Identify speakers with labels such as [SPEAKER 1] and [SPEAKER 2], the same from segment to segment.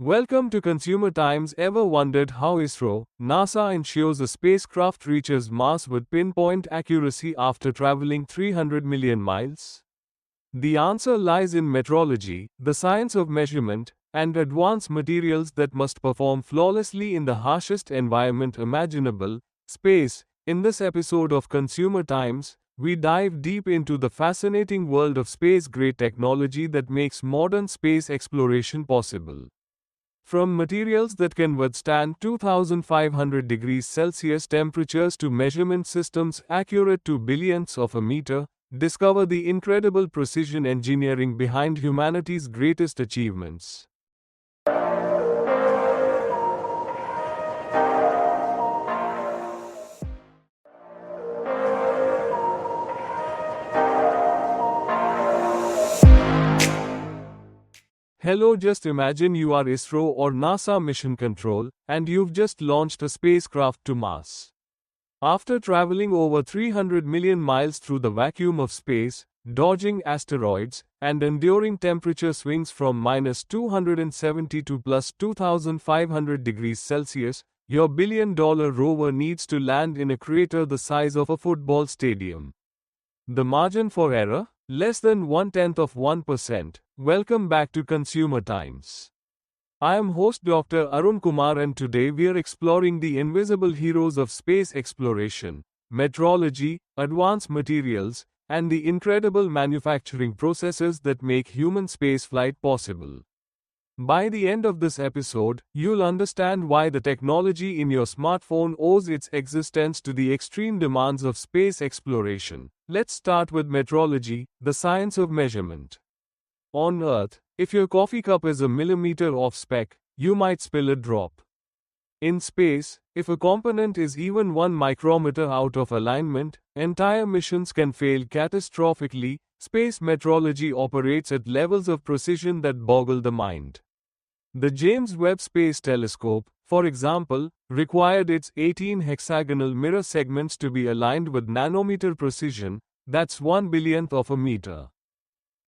[SPEAKER 1] Welcome to Consumer Times. Ever wondered how ISRO, NASA ensures a spacecraft reaches Mars with pinpoint accuracy after traveling 300 million miles? The answer lies in metrology, the science of measurement, and advanced materials that must perform flawlessly in the harshest environment imaginable, space. In this episode of Consumer Times, we dive deep into the fascinating world of space-grade technology that makes modern space exploration possible. From materials that can withstand 2500 degrees Celsius temperatures to measurement systems accurate to billionths of a meter, discover the incredible precision engineering behind humanity's greatest achievements. Hello, just imagine you are ISRO or NASA Mission Control, and you've just launched a spacecraft to Mars. After traveling over 300 million miles through the vacuum of space, dodging asteroids, and enduring temperature swings from -270 to +2500 degrees Celsius, your billion-dollar rover needs to land in a crater the size of a football stadium. The margin for error? Less than 0.1%. Welcome back to Consumer Times. I am host Dr. Arun Kumar, and today we are exploring the invisible heroes of space exploration, metrology, advanced materials, and the incredible manufacturing processes that make human spaceflight possible. By the end of this episode, you'll understand why the technology in your smartphone owes its existence to the extreme demands of space exploration. Let's start with metrology, the science of measurement. On Earth, if your coffee cup is a millimeter off spec, you might spill a drop. In space, if a component is even 1 micrometer out of alignment, entire missions can fail catastrophically. Space metrology operates at levels of precision that boggle the mind. The James Webb Space Telescope, for example, required its 18 hexagonal mirror segments to be aligned with nanometer precision, that's 1 billionth of a meter.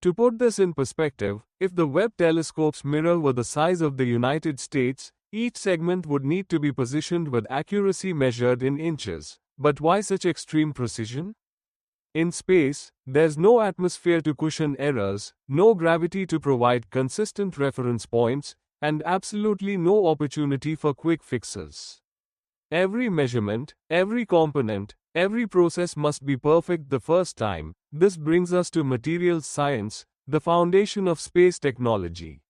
[SPEAKER 1] To put this in perspective, if the Webb telescope's mirror were the size of the United States, each segment would need to be positioned with accuracy measured in inches. But why such extreme precision? In space, there's no atmosphere to cushion errors, no gravity to provide consistent reference points, and absolutely no opportunity for quick fixes. Every measurement, every component, every process must be perfect the first time. This brings us to materials science, the foundation of space technology.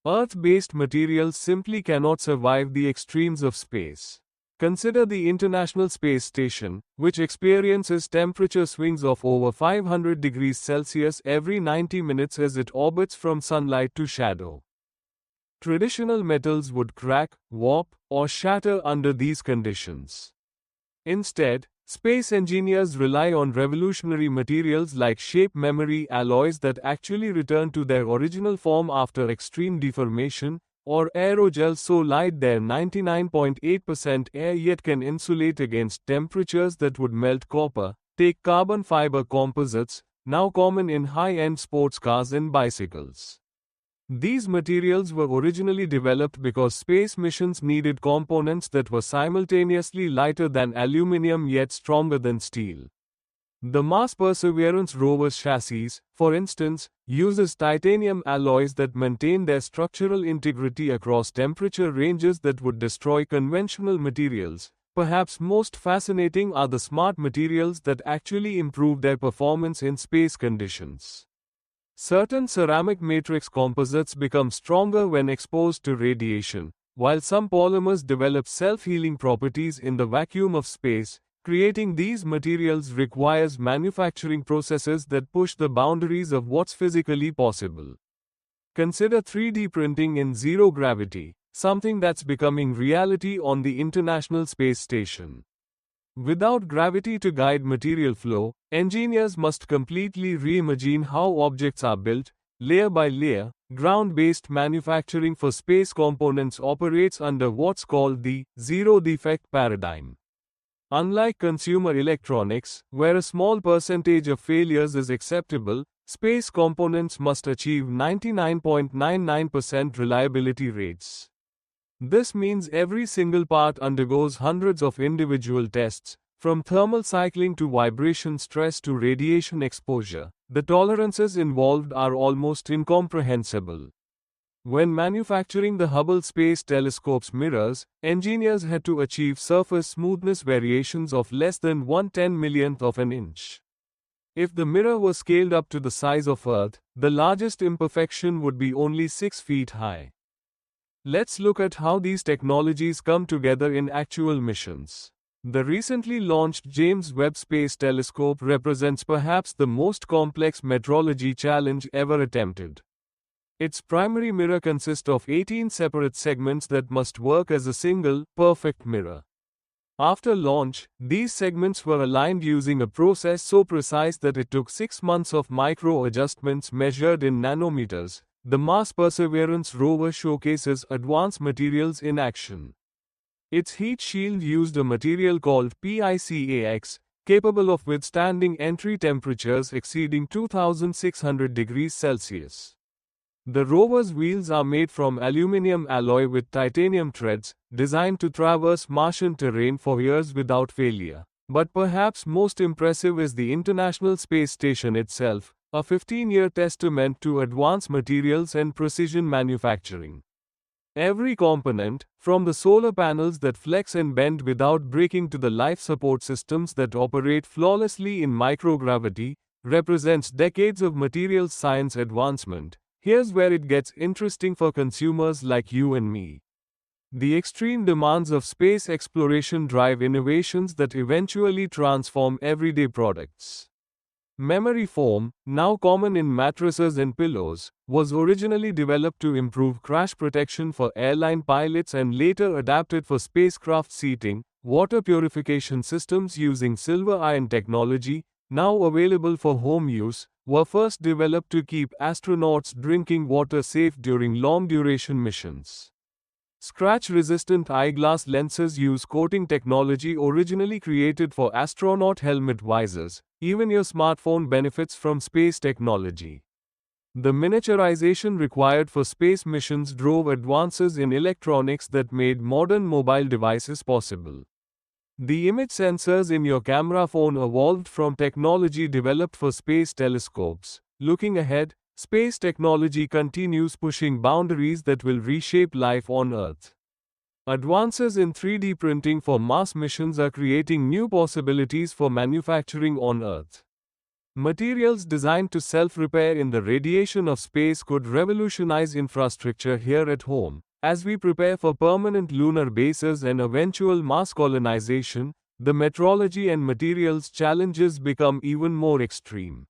[SPEAKER 1] Earth-based materials simply cannot survive the extremes of space. Consider the International Space Station, which experiences temperature swings of over 500 degrees Celsius every 90 minutes as it orbits from sunlight to shadow. Traditional metals would crack, warp, or shatter under these conditions. Instead, space engineers rely on revolutionary materials like shape memory alloys that actually return to their original form after extreme deformation, or aerogels so light they're 99.8% air yet can insulate against temperatures that would melt copper. Take carbon fiber composites, now common in high-end sports cars and bicycles. These materials were originally developed because space missions needed components that were simultaneously lighter than aluminum yet stronger than steel. The Mars Perseverance rover's chassis, for instance, uses titanium alloys that maintain their structural integrity across temperature ranges that would destroy conventional materials. Perhaps most fascinating are the smart materials that actually improve their performance in space conditions. Certain ceramic matrix composites become stronger when exposed to radiation, while some polymers develop self-healing properties in the vacuum of space. Creating these materials requires manufacturing processes that push the boundaries of what's physically possible. Consider 3D printing in zero gravity, something that's becoming reality on the International Space Station. Without gravity to guide material flow, engineers must completely reimagine how objects are built, layer by layer. Ground-based manufacturing for space components operates under what's called the zero-defect paradigm. Unlike consumer electronics, where a small percentage of failures is acceptable, space components must achieve 99.99% reliability rates. This means every single part undergoes hundreds of individual tests, from thermal cycling to vibration stress to radiation exposure. The tolerances involved are almost incomprehensible. When manufacturing the Hubble Space Telescope's mirrors, engineers had to achieve surface smoothness variations of less than 1/10 millionth of an inch. If the mirror was scaled up to the size of Earth, the largest imperfection would be only 6 feet high. Let's look at how these technologies come together in actual missions. The recently launched James Webb Space Telescope represents perhaps the most complex metrology challenge ever attempted. Its primary mirror consists of 18 separate segments that must work as a single, perfect mirror. After launch, these segments were aligned using a process so precise that it took 6 months of micro-adjustments measured in nanometers. The Mars Perseverance rover showcases advanced materials in action. Its heat shield used a material called PICAX, capable of withstanding entry temperatures exceeding 2600 degrees Celsius. The rover's wheels are made from aluminum alloy with titanium treads, designed to traverse Martian terrain for years without failure. But perhaps most impressive is the International Space Station itself, a 15-year testament to advanced materials and precision manufacturing. Every component, from the solar panels that flex and bend without breaking to the life support systems that operate flawlessly in microgravity, represents decades of materials science advancement. Here's where it gets interesting for consumers like you and me. The extreme demands of space exploration drive innovations that eventually transform everyday products. Memory foam, now common in mattresses and pillows, was originally developed to improve crash protection for airline pilots and later adapted for spacecraft seating. Water purification systems using silver ion technology, now available for home use, were first developed to keep astronauts drinking water safe during long-duration missions. Scratch-resistant eyeglass lenses use coating technology originally created for astronaut helmet visors. Even your smartphone benefits from space technology. The miniaturization required for space missions drove advances in electronics that made modern mobile devices possible. The image sensors in your camera phone evolved from technology developed for space telescopes. Looking ahead, space technology continues pushing boundaries that will reshape life on Earth. Advances in 3D printing for Mars missions are creating new possibilities for manufacturing on Earth. Materials designed to self-repair in the radiation of space could revolutionize infrastructure here at home. As we prepare for permanent lunar bases and eventual Mars colonization, the metrology and materials challenges become even more extreme.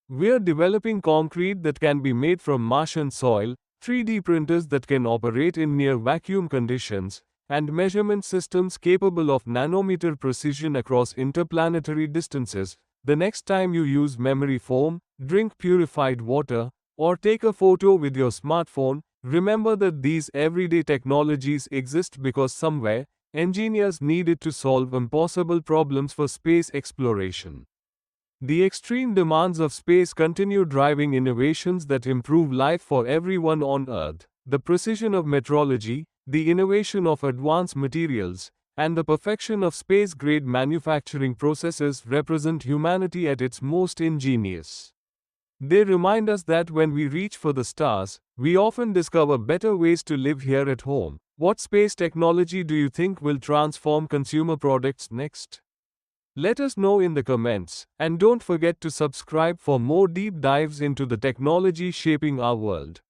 [SPEAKER 1] We're developing concrete that can be made from Martian soil, 3D printers that can operate in near vacuum conditions, and measurement systems capable of nanometer precision across interplanetary distances. The next time you use memory foam, drink purified water, or take a photo with your smartphone, remember that these everyday technologies exist because somewhere, engineers needed to solve impossible problems for space exploration. The extreme demands of space continue driving innovations that improve life for everyone on Earth. The precision of metrology, the innovation of advanced materials, and the perfection of space-grade manufacturing processes represent humanity at its most ingenious. They remind us that when we reach for the stars, we often discover better ways to live here at home. What space technology do you think will transform consumer products next? Let us know in the comments, and don't forget to subscribe for more deep dives into the technology shaping our world.